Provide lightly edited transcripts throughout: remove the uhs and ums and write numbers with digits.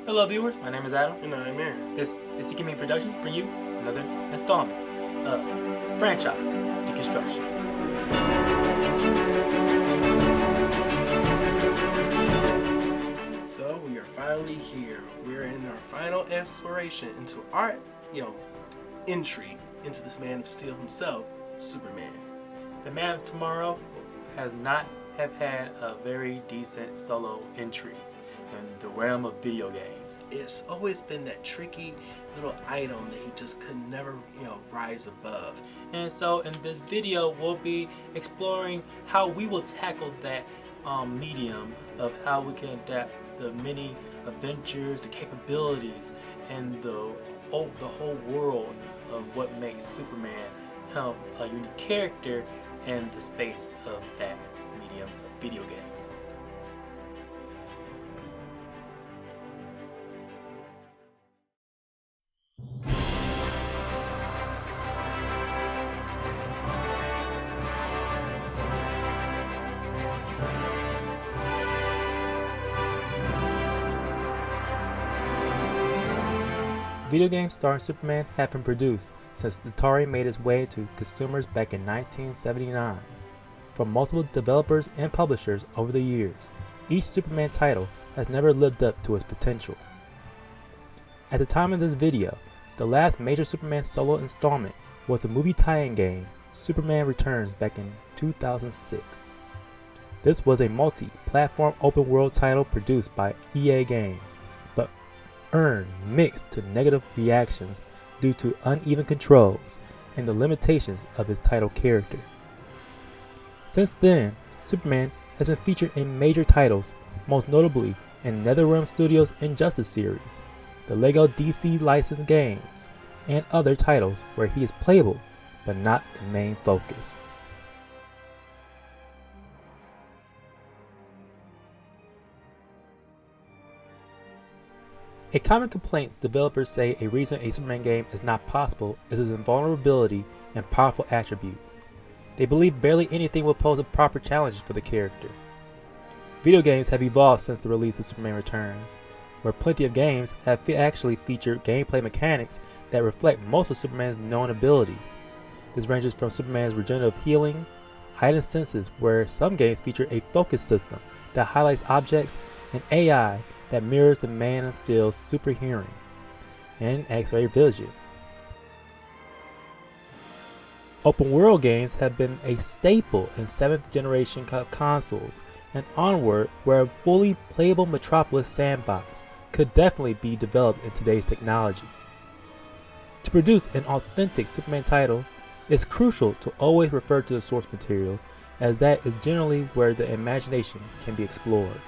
Hello viewers, my name is Adam. And I'm Aaron. This is Gaming Production bring you another installment of Franchise Deconstruction. So we are finally here. We're in our final exploration into our, entry into this Man of Steel himself, Superman. The Man of Tomorrow has not have had a very decent solo entry in the realm of video games. It's always been that tricky little item that he just could never, rise above. And so in this video, we'll be exploring how we will tackle that medium of how we can adapt the many adventures, the capabilities, and the whole world of what makes Superman a unique character in the space of that medium of video games. Video games starring Superman have been produced since Atari made its way to consumers back in 1979. From multiple developers and publishers over the years, each Superman title has never lived up to its potential. At the time of this video, the last major Superman solo installment was the movie tie-in game Superman Returns back in 2006. This was a multi-platform open-world title produced by EA Games, but earned mixed to negative reactions due to uneven controls and the limitations of his title character. Since then, Superman has been featured in major titles, most notably in NetherRealm Studios' Injustice series, the LEGO DC licensed games, and other titles where he is playable but not the main focus. A common complaint developers say a reason a Superman game is not possible is his invulnerability and powerful attributes. They believe barely anything will pose a proper challenge for the character. Video games have evolved since the release of Superman Returns, where plenty of games have actually featured gameplay mechanics that reflect most of Superman's known abilities. This ranges from Superman's regenerative healing, heightened senses, where some games feature a focus system that highlights objects, and AI that mirrors the Man of Steel's super hearing, and X-ray vision. Open world games have been a staple in 7th generation consoles and onward, where a fully playable Metropolis sandbox could definitely be developed in today's technology. To produce an authentic Superman title, it's crucial to always refer to the source material, as that is generally where the imagination can be explored.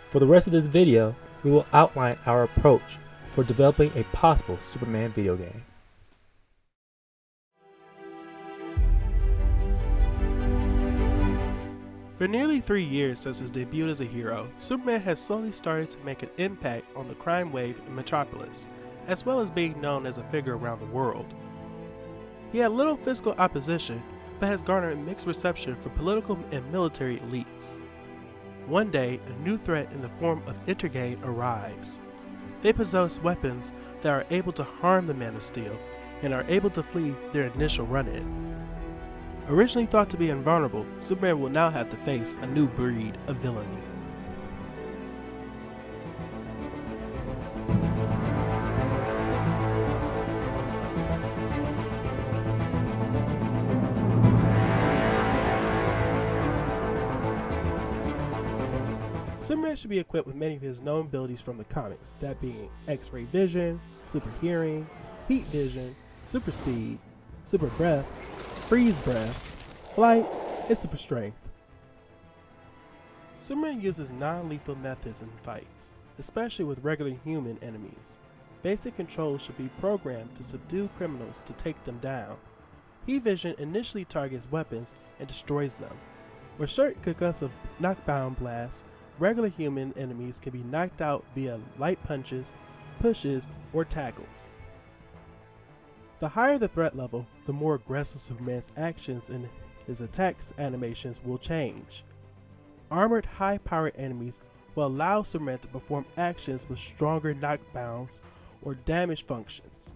For the rest of this video, we will outline our approach for developing a possible Superman video game. For nearly 3 years since his debut as a hero, Superman has slowly started to make an impact on the crime wave in Metropolis, as well as being known as a figure around the world. He had little physical opposition, but has garnered mixed reception from political and military elites. One day, a new threat in the form of Intergang arrives. They possess weapons that are able to harm the Man of Steel and are able to flee their initial run-in. Originally thought to be invulnerable, Superman will now have to face a new breed of villainy. Superman should be equipped with many of his known abilities from the comics, that being X-ray vision, super hearing, heat vision, super speed, super breath, freeze breath, flight, and super strength. Superman uses non-lethal methods in fights, especially with regular human enemies. Basic controls should be programmed to subdue criminals to take them down. Heat vision initially targets weapons and destroys them. With certain concussive knockdown blasts, regular human enemies can be knocked out via light punches, pushes, or tackles. The higher the threat level, the more aggressive Superman's actions and his attacks animations will change. Armored high-powered enemies will allow Superman to perform actions with stronger knockdowns or damage functions.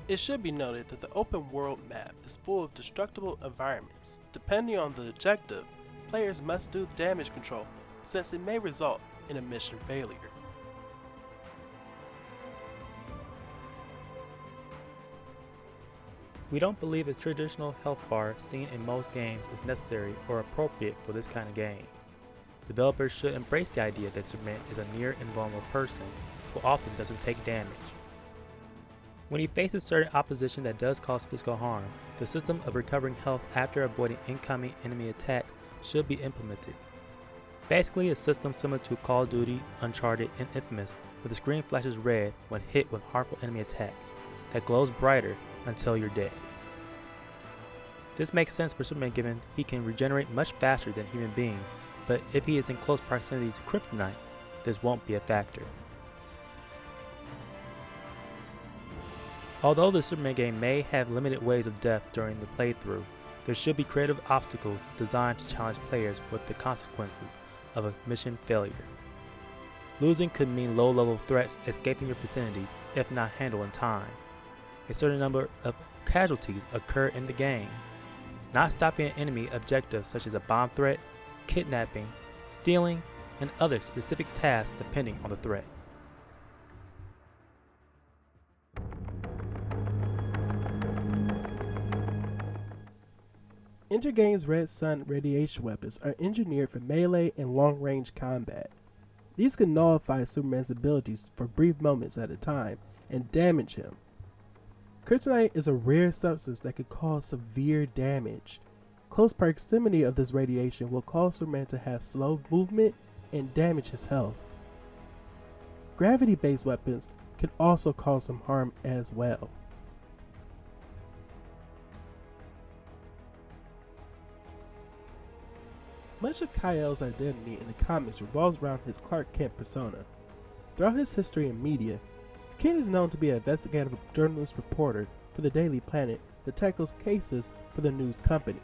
It should be noted that the open world map is full of destructible environments. Depending on the objective, players must do damage control since it may result in a mission failure. We don't believe a traditional health bar seen in most games is necessary or appropriate for this kind of game. Developers should embrace the idea that Superman is a near invulnerable person who often doesn't take damage. When he faces certain opposition that does cause physical harm, the system of recovering health after avoiding incoming enemy attacks should be implemented. Basically a system similar to Call of Duty, Uncharted, and Infamous, where the screen flashes red when hit with harmful enemy attacks, that glows brighter until you're dead. This makes sense for Superman given he can regenerate much faster than human beings, but if he is in close proximity to Kryptonite, this won't be a factor. Although the Superman game may have limited ways of death during the playthrough, there should be creative obstacles designed to challenge players with the consequences of a mission failure. Losing could mean low-level threats escaping your vicinity if not handled in time. A certain number of casualties occur in the game. Not stopping an enemy objective such as a bomb threat, kidnapping, stealing, and other specific tasks depending on the threat. Intergame's Red Sun radiation weapons are engineered for melee and long-range combat. These can nullify Superman's abilities for brief moments at a time and damage him. Kryptonite is a rare substance that could cause severe damage. Close proximity of this radiation will cause Superman to have slow movement and damage his health. Gravity-based weapons can also cause him harm as well. Much of Kal-El's identity in the comics revolves around his Clark Kent persona. Throughout his history in media, Kent is known to be an investigative journalist reporter for the Daily Planet that tackles cases for the news company.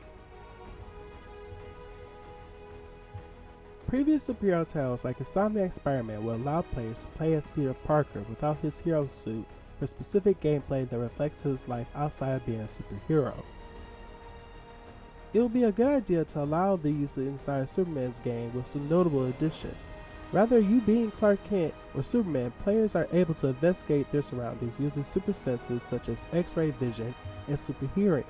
Previous superhero titles like Insomniac Spider-Man will allow players to play as Peter Parker without his hero suit for specific gameplay that reflects his life outside of being a superhero. It would be a good idea to allow these inside Superman's game with some notable addition. Rather you being Clark Kent or Superman, players are able to investigate their surroundings using super senses such as X-ray vision and super hearing.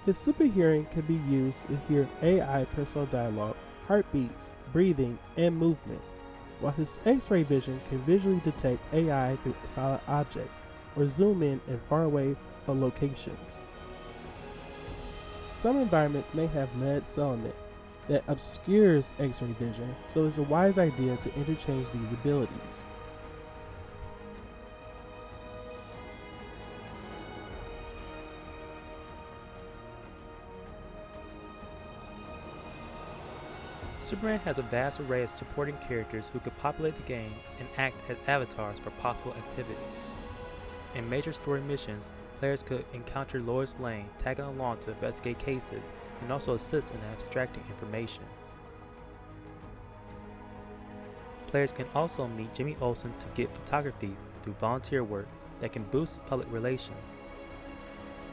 His super hearing can be used to hear AI personal dialogue, heartbeats, breathing, and movement, while his X-ray vision can visually detect AI through solid objects or zoom in faraway locations. Some environments may have lead selenite that obscures X-ray vision, so it's a wise idea to interchange these abilities. Superman has a vast array of supporting characters who could populate the game and act as avatars for possible activities. In major story missions, players could encounter Lois Lane tagging along to investigate cases and also assist in abstracting information. Players can also meet Jimmy Olsen to get photography through volunteer work that can boost public relations.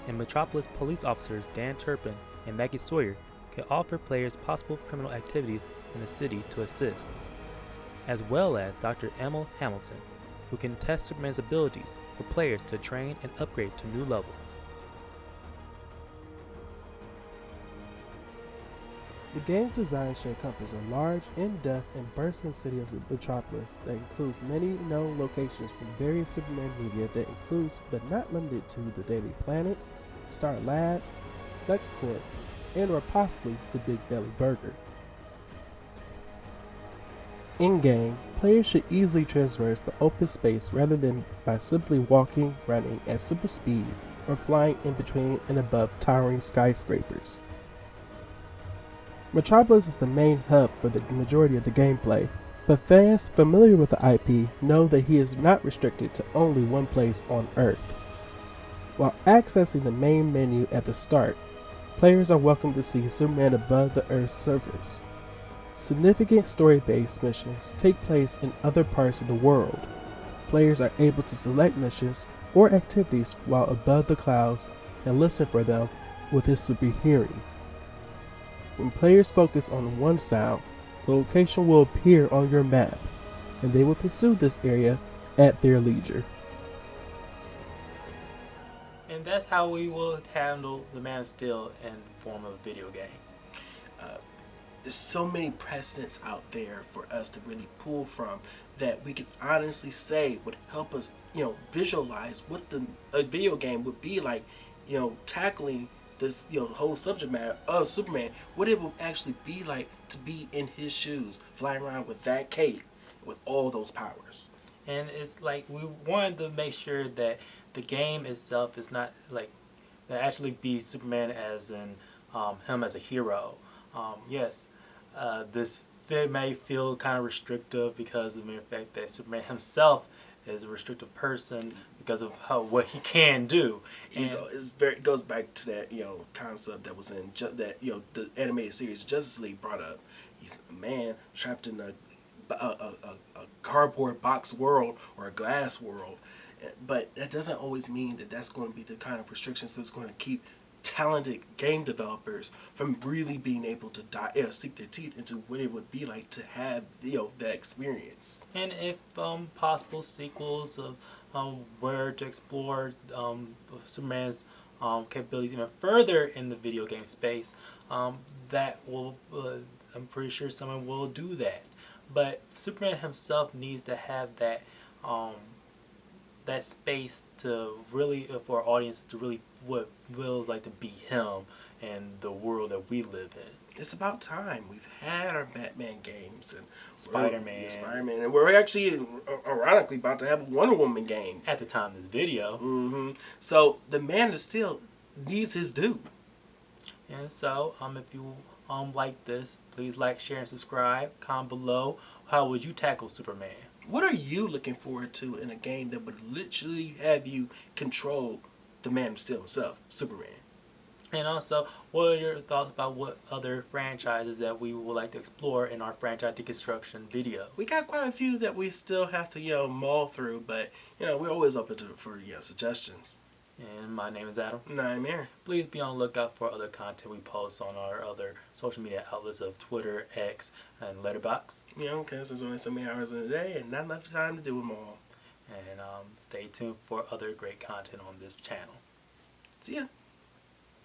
And Metropolis police officers Dan Turpin and Maggie Sawyer can offer players possible criminal activities in the city to assist, as well as Dr. Emil Hamilton, who can test Superman's abilities for players to train and upgrade to new levels. The game's design should encompass a large, in-depth, and bursting city of Metropolis that includes many known locations from various Superman media that includes, but not limited to, the Daily Planet, Star Labs, LexCorp, and or possibly the Big Belly Burger. In-game, players should easily traverse the open space rather than by simply walking, running at super speed, or flying in between and above towering skyscrapers. Metropolis is the main hub for the majority of the gameplay, but fans familiar with the IP know that he is not restricted to only one place on Earth. While accessing the main menu at the start, players are welcome to see Superman above the Earth's surface. Significant story-based missions take place in other parts of the world. Players are able to select missions or activities while above the clouds and listen for them with his super hearing. When players focus on one sound, the location will appear on your map, and they will pursue this area at their leisure. And that's how we will handle the Man of Steel in form of a video game. There's so many precedents out there for us to really pull from that we can honestly say would help us, visualize what a video game would be like, tackling this, whole subject matter of Superman, what it would actually be like to be in his shoes, flying around with that cape, with all those powers. And it's like we wanted to make sure that the game itself is not like that actually be Superman as in him as a hero. Yes, this may feel kind of restrictive because of the mere fact that Superman himself is a restrictive person because of what he can do. And It goes back to that concept that was in the animated series Justice League brought up. He's a man trapped in a cardboard box world or a glass world, but that doesn't always mean that that's going to be the kind of restrictions that's going to keep talented game developers from really being able to sink their teeth into what it would be like to have that experience. And if possible sequels of where to explore Superman's capabilities even further in the video game space, that will I'm pretty sure someone will do that. But Superman himself needs to have that that space to really for audiences to really what feels like to be him and the world that we live in. It's about time. We've had our Batman games and Spider-Man, and we're actually ironically about to have a Wonder Woman game at the time of this video. So the Man of Steel needs his due. And so, if you like this, please like, share, and subscribe. Comment below. How would you tackle Superman? What are you looking forward to in a game that would literally have you control the Man of Steel himself, Superman? And also, what are your thoughts about what other franchises that we would like to explore in our franchise deconstruction videos? We got quite a few that we still have to mull through, but we're always open for suggestions. And my name is Adam. And I'm Aaron. Please be on the lookout for other content we post on our other social media outlets of Twitter, X, and Letterboxd. Because there's only so many hours in a day and not enough time to do them all. And stay tuned for other great content on this channel. See ya.